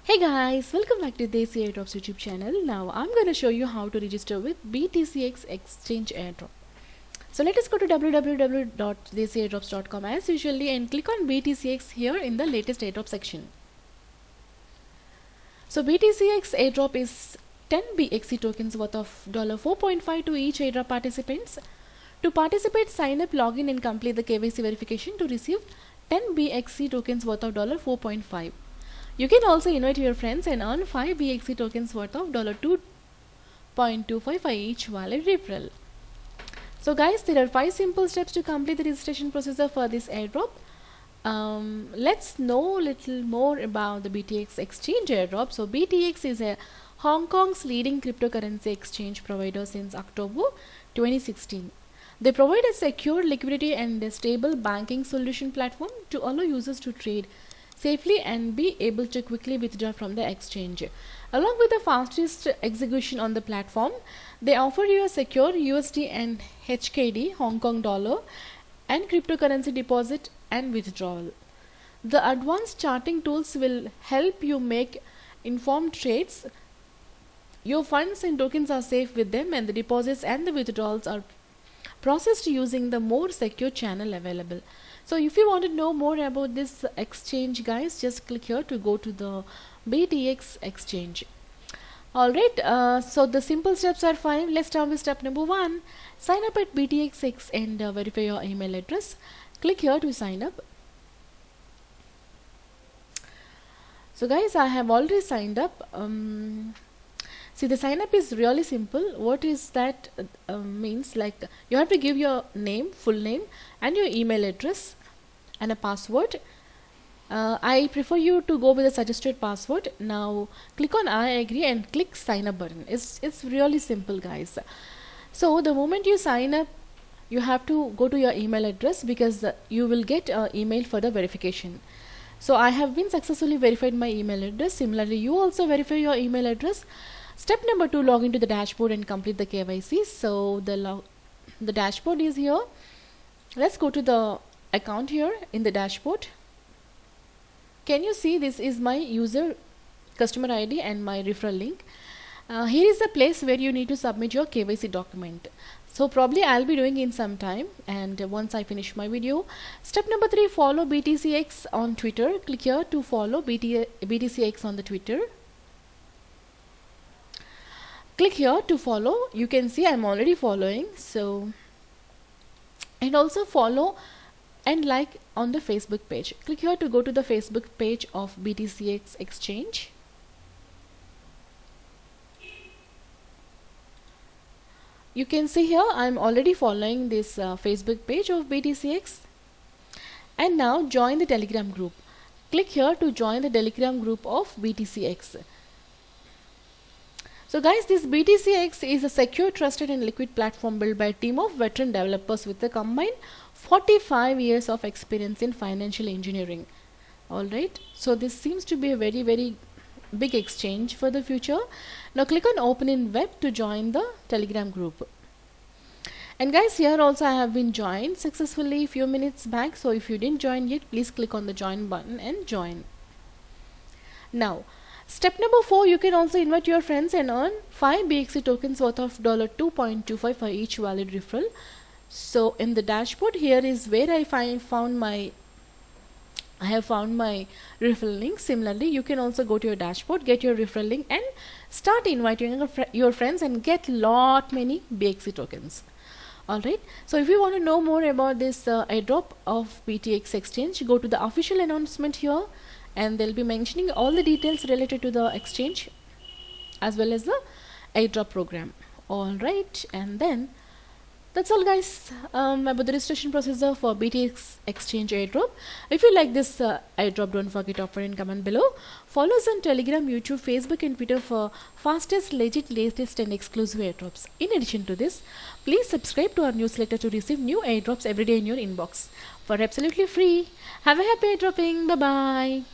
Hey guys, welcome back to Desi Airdrops YouTube channel. Now I'm going to show you how to register with BTCX Exchange Airdrop. So let us go to www.desiairdrops.com as usually and click on BTCX here in the latest airdrop section. So BTCX airdrop is 10 BXC tokens worth of $4.5 to each airdrop participants. To participate, sign up, login and complete the KYC verification to receive 10 BXC tokens worth of $4.5. You can also invite your friends and earn 5 BXC tokens worth of $2.25 for each valid referral. So guys, there are 5 simple steps to complete the registration procedure for this airdrop. Let's know a little more about the BTX Exchange airdrop. So BTX is a Hong Kong's leading cryptocurrency exchange provider since October 2016. They provide a secure liquidity and a stable banking solution platform to allow users to trade safely and be able to quickly withdraw from the exchange. Along with the fastest execution on the platform, they offer you a secure USD and HKD Hong Kong dollar and cryptocurrency deposit and withdrawal. The advanced charting tools will help you make informed trades. Your funds and tokens are safe with them, and the deposits and the withdrawals are processed using the more secure channel available. So if you want to know more about this exchange, guys, just click here to go to the BTX exchange. Alright, so the simple steps are 5. Let's start with step number 1. Sign up at BTXX and verify your email address. Click here to sign up. So guys, I have already signed up. See, the sign up is really simple. What is that means, like you have to give your name, full name and your email address and a password. I prefer you to go with a suggested password. Now click on I agree and click sign up button. It's really simple, guys. So the moment you sign up, you have to go to your email address because you will get an email for the verification. So I have been successfully verified my email address. Similarly, you also verify your email address. Step number 2, log into the dashboard and complete the KYC. So the dashboard is here. Let's go to the account here in the dashboard. Can you see this is my user customer ID and my referral link. Here is the place where you need to submit your KYC document. So probably I'll be doing in some time, and once I finish my video. Step number 3, follow BTCX on Twitter. Click here to follow BTCX on the Twitter. Click here to follow. You can see I'm already following. So, and also follow and like on the Facebook page. Click here to go to the Facebook page of BTCX Exchange. You can see here I'm already following this Facebook page of BTCX. And now join the Telegram group. Click here to join the Telegram group of BTCX. So guys, this BTCX is a secure, trusted and liquid platform built by a team of veteran developers with a combined 45 years of experience in financial engineering. Alright, so this seems to be a very big exchange for the future. Now click on open in web to join the Telegram group. And guys, here also I have been joined successfully a few minutes back. So if you didn't join yet, please click on the join button and join. Now, step number 4, you can also invite your friends and earn 5 BXC tokens worth of $2.25 for each valid referral. So in the dashboard, here is where I have found my referral link. Similarly, you can also go to your dashboard, get your referral link and start inviting your friends and get many BXC tokens. Alright, so if you want to know more about this airdrop of BTX Exchange, go to the official announcement here, and they'll be mentioning all the details related to the exchange as well as the airdrop program. Alright, and then that's all, guys, about the registration procedure for BTX Exchange airdrop. If you like this airdrop, don't forget to offer and comment below. Follow us on Telegram, YouTube, Facebook and Twitter for fastest, legit, latest and exclusive airdrops. In addition to this, please subscribe to our newsletter to receive new airdrops every day in your inbox for absolutely free. Have a happy airdropping. Bye bye.